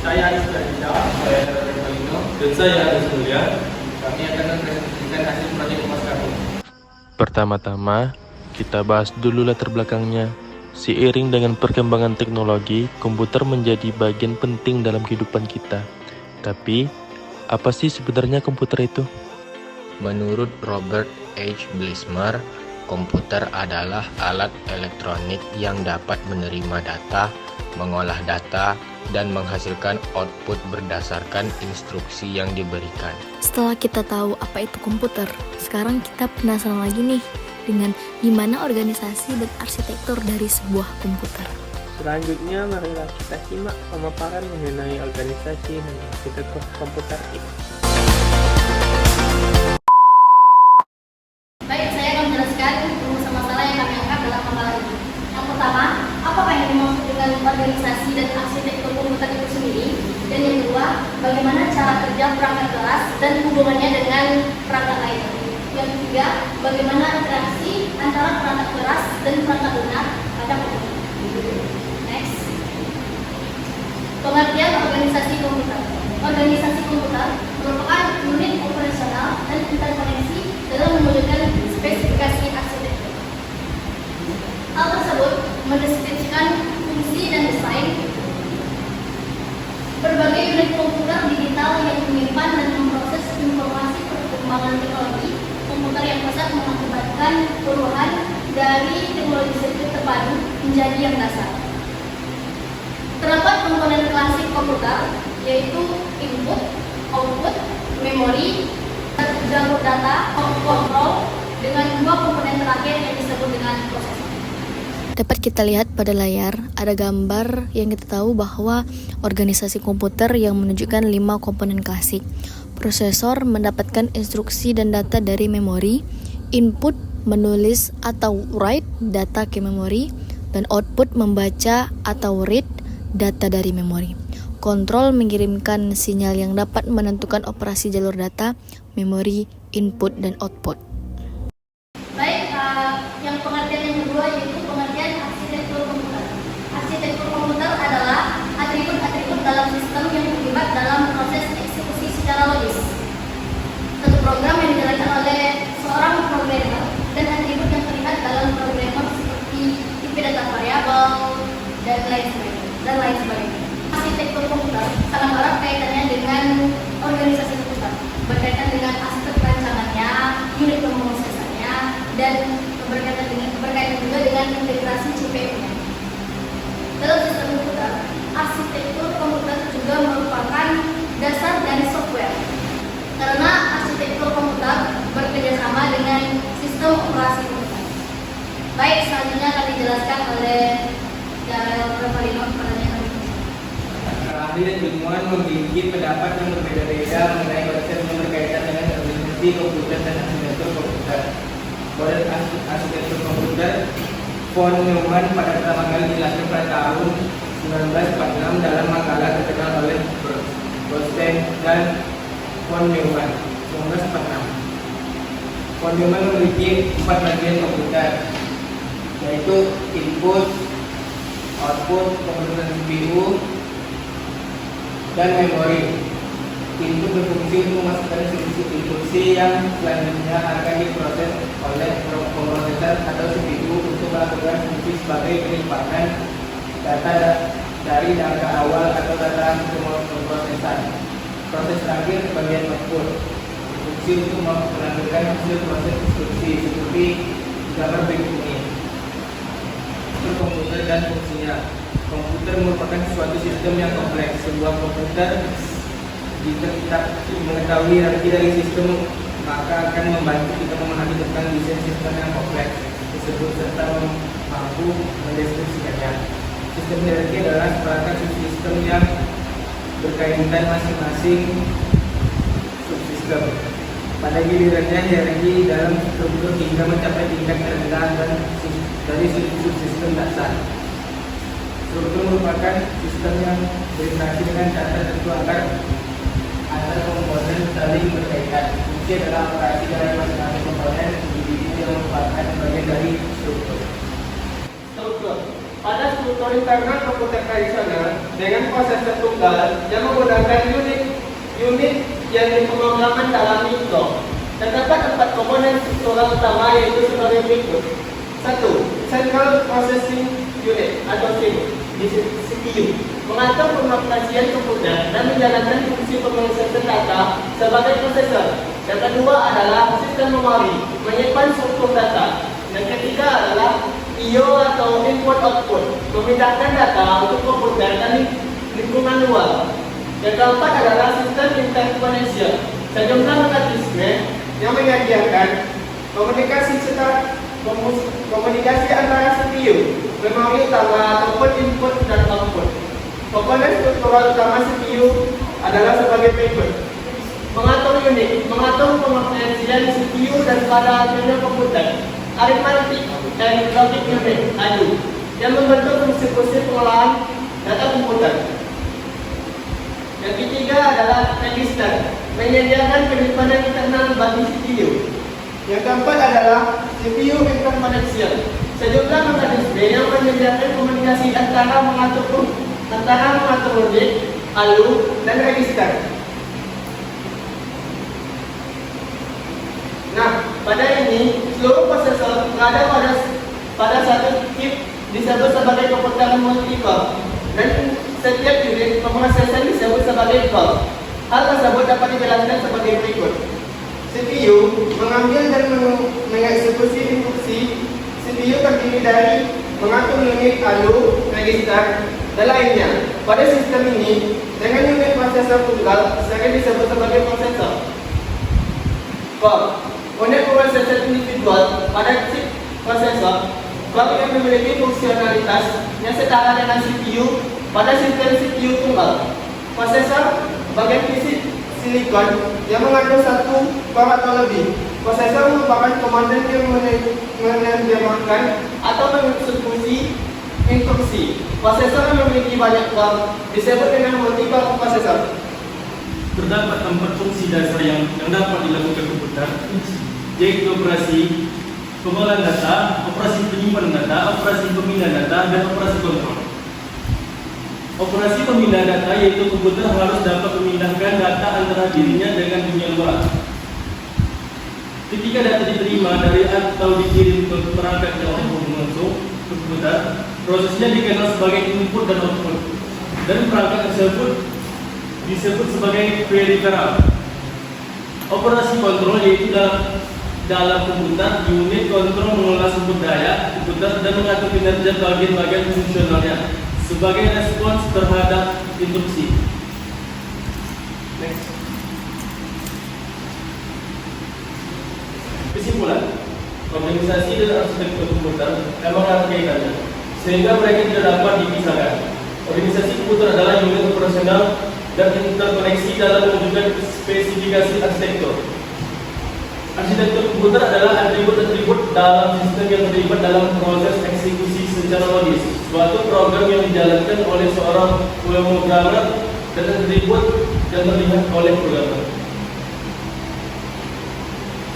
Saya Ismail, saya Revalino, dan saya Agus Mulia. Kami akan mempresentasikan hasil proyek Mas kami. Pertama-tama, kita bahas dulu latar belakangnya. Seiring dengan perkembangan teknologi, komputer menjadi bagian penting dalam kehidupan kita. Tapi, apa sih sebenarnya komputer itu? Menurut Robert H. Blismer, komputer adalah alat elektronik yang dapat menerima data, mengolah data, dan menghasilkan output berdasarkan instruksi yang diberikan. Setelah kita tahu apa itu komputer, sekarang kita penasaran lagi nih dengan gimana organisasi dan arsitektur dari sebuah komputer. Selanjutnya, marilah kita simak pemaparan mengenai organisasi dan arsitektur komputer itu. Baik, saya akan menjelaskan rumus masalah yang kami angkat dalam makalah ini. Yang pertama, apakah yang dimaksud dengan organisasi dan arsitektur komputer itu sendiri? Dan yang kedua, bagaimana cara kerja perangkat keras dan hubungannya dengan perangkat lain? Yang ketiga, bagaimana interaksi antara perangkat keras dan perangkat lunak pada komputer? Next. Pengertian organisasi komputer. Organisasi komputer merupakan unit operasional dan interkoneksi dalam mewujudkan spesifikasi arsitektur. Hal tersebut mendeskripsikan fungsi dan desain berbagai unit komputer digital yang menyimpan dan memproses informasi perkembangan teknologi komputer yang pesat mengakibatkan perubahan dari teknologi sirkuit terpadu menjadi yang dasar. Terdapat komponen klasik komputer yaitu input, output, memori, jalur data, kontrol dengan dua komponen terakhir yang disebut dengan prosesor. Dapat kita lihat pada layar, ada gambar yang kita tahu bahwa organisasi komputer yang menunjukkan 5 komponen klasik. Prosesor mendapatkan instruksi dan data dari memori, input menulis atau write data ke memori, dan output membaca atau read data dari memori. Kontrol mengirimkan sinyal yang dapat menentukan operasi jalur data, memori, input, dan output. Baik, yang pengertian yang kedua yaitu pengertian arsitektur komputer. Arsitektur komputer adalah atribut-atribut dalam sistem yang terlibat dalam proses eksekusi secara logis. Satu program yang dijalankan oleh seorang programmer dan atribut yang terlibat dalam programmer seperti tipe data variabel dan lain sebagainya. Arsitektur komputer sangat erat kaitannya dengan organisasi komputer, berkaitan dengan aspek rancangannya, unit pemrosesannya, dan berkaitan juga dengan integrasi CPU-nya. Dalam sistem komputer, arsitektur komputer juga merupakan dasar dari software, karena arsitektur komputer bekerjasama dengan sistem operasi komputer. Baik, selanjutnya akan dijelaskan oleh Jarel Revalino kepadanya. Ahli dan ilmuwan memiliki pendapat yang berbeda-beda mengenai konsep yang berkaitan dengan organisasi komputer dan arsitektur komputer. Model arsitektur komputer von Neumann pada pertama kali dijelaskan pada tahun 1946 dalam makalah terkenal oleh Bernstein dan von Neumann 1946. Von Neumann memiliki 4 bagian komputer, yaitu input, output, komponen CPU, dan memori. Input berfungsi untuk memasukkan instruksi yang selanjutnya akan diproses oleh pemroseser atau CPU untuk melakukan fungsi sebagai penyimpanan data dari data awal atau data pemrosesan. Proses terakhir bagian output, fungsi untuk melanjutkan hasil proses instruksi seperti gambar berikut ini. Komputer dan fungsinya. Komputer merupakan suatu sistem yang kompleks. Sebuah komputer, jika kita mengetahui arti dari sistem, maka akan membantu kita memahami tentang desain sistem yang kompleks tersebut serta mampu mendeskripsikannya. Sistem hierarki adalah perangkat subsistem yang berkaitan masing-masing subsistem. Pada gilirannya, hierarki dalam struktur hingga mencapai tingkat terendah dan dari subsistem dasar. Struktur merupakan sistem yang berinteraksi dengan data tentu agar antar komponen saling berkaitan. Fungsi adalah operasi dari masing-masing komponen individu yang merupakan bagian dari struktur. pada struktur internal komputer tradisional dengan prosesor tunggal yang menggunakan unit yang diprogramkan dalam mikro. Terdapat 4 komponen struktural utama yaitu sebagai berikut. 1. Central Processing Unit atau CPU mengatur pengoperasian komputer dan menjalankan fungsi pemrosesan data sebagai prosesor. Yang kedua adalah sistem memori menyimpan struktur data. Yang ketiga adalah I/O atau input output memindahkan data untuk komputer dan lingkungan luar. Yang keempat adalah sistem interpotensial sejumlah mekanisme yang menyediakan komunikasi antara CPU, memori utama ataupun input dan output. Komponen struktural utama CPU adalah sebagai berikut. Mengatur unit, mengatur pengoperasian CPU dan pada unit komputer. Arithmetic and Logic Unit (ALU) yang membentuk fungsi-fungsi pengolahan data komputer. Yang ketiga adalah register, menyediakan penyimpanan internal bagi CPU. Yang keempat adalah CPU interpotensial, sejumlah mekanisme yang menyediakan komunikasi antara mengatur unit, ALU, dan register. Nah, pada ini seluruh prosesor berada pada satu chip disebut sebagai komputer multi-core dan setiap unit pemrosesan disebut sebagai core. Hal tersebut dapat dijelaskan sebagai berikut. CPU mengambil dan mengeksekusi instruksi. CPU terdiri dari mengatur unit, ALU, register, dan lainnya. Pada sistem ini, dengan unit prosesor tunggal sering disebut sebagai prosesor. Core unit prosesor individual pada chip prosesor yang memiliki fungsionalitas yang setara dengan CPU pada sistem CPU tunggal. Prosesor bagian fisik silikon yang mengandung satu core atau lebih. Prosesor merupakan komponen yang menerjemahkan atau mengeksekusi instruksi. Prosesor yang memiliki banyak core disebut dengan multi-core prosesor. Terdapat 4 fungsi dasar yang dapat dilakukan komputer, yaitu operasi pengolahan data, operasi penyimpanan data, operasi pemindahan data, dan operasi kontrol. Operasi pemindahan data yaitu komputer harus dapat memindahkan data antara dirinya dengan dunia luar. Ketika data diterima dari atau dikirim ke perangkat yang langsung ke komputer, prosesnya dikenal sebagai input dan output, dan perangkat tersebut disebut sebagai peripheral. Operasi kontrol yaitu dalam komputer, unit kontrol mengelola sumber daya komputer dan mengatur kinerja bagian-bagian fungsionalnya sebagai respons terhadap instruksi. Next. Kesimpulan, organisasi dan arsitektur komputer memang ada kaitannya, sehingga mereka tidak dapat dipisahkan. Organisasi komputer adalah unit operasional dan interkoneksi dalam mewujudkan spesifikasi arsitektur. Arsitektur komputer adalah atribut-atribut dalam sistem yang terlibat dalam proses eksekusi secara logis. Suatu program yang dijalankan oleh seorang programmer dan atribut yang terlihat oleh programmer.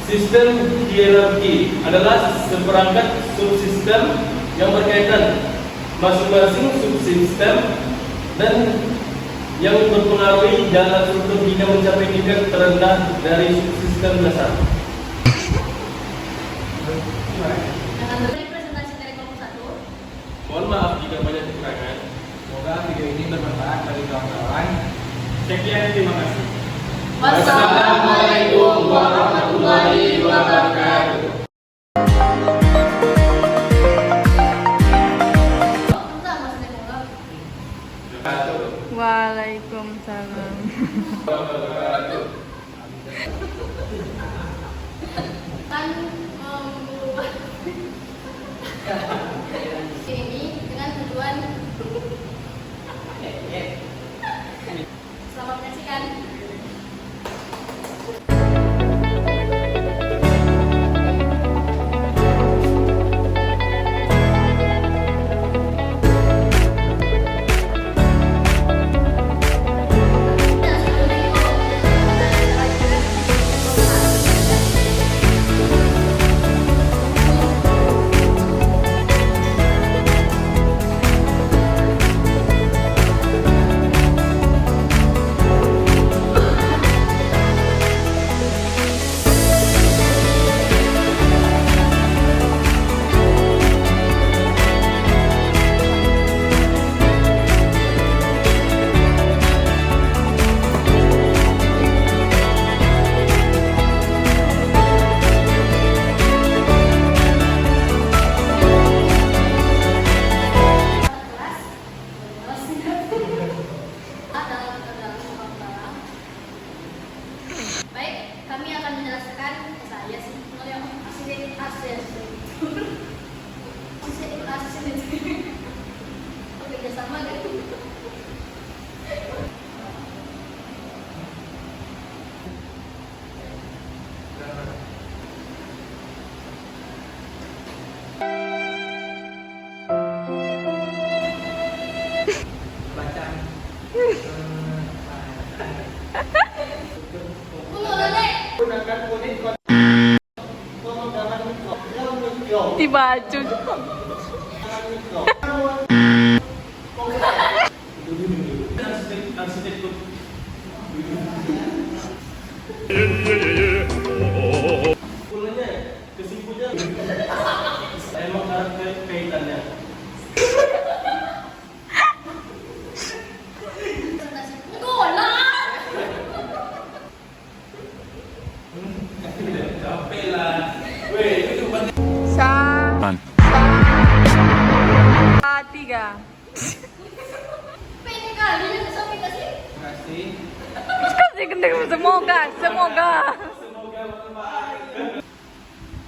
Sistem hierarki adalah seperangkat subsistem yang berkaitan masing-masing subsistem dan yang mempengaruhi jalan struktur hingga mencapai tingkat terendah dari subsistem dasar. Dengan beri presentasi dari kelompok 1. Mohon maaf jika banyak kekurangan. Semoga video ini bermanfaat bagi kawan-kawan. Sekian, terima kasih. Wassalamualaikum warahmatullahi wabarakatuh. Waalaikumsalam. Kan membuat ini dengan tujuan selamat menyaksikan. Di baju. Arsitektur. Kesimpulannya, emang karakter kaitannya. Capek lah. Weh, itu cuma Tiga. Pede kali ya sampai ke sini. Terima kasih. Kasih gendeng semoga. semoga bermanfaat.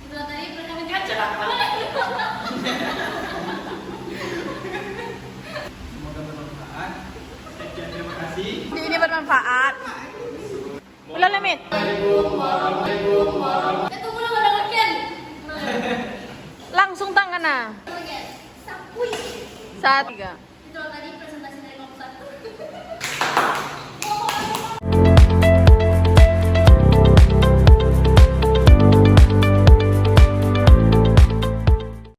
Sudah tadi perekaman kaca apa? Semoga bermanfaat. Sekian, terima kasih. Ini bermanfaat. Ulang limit. Itu belum ada bagian. Langsung tangan nah. Sapui. 1, 2, 3.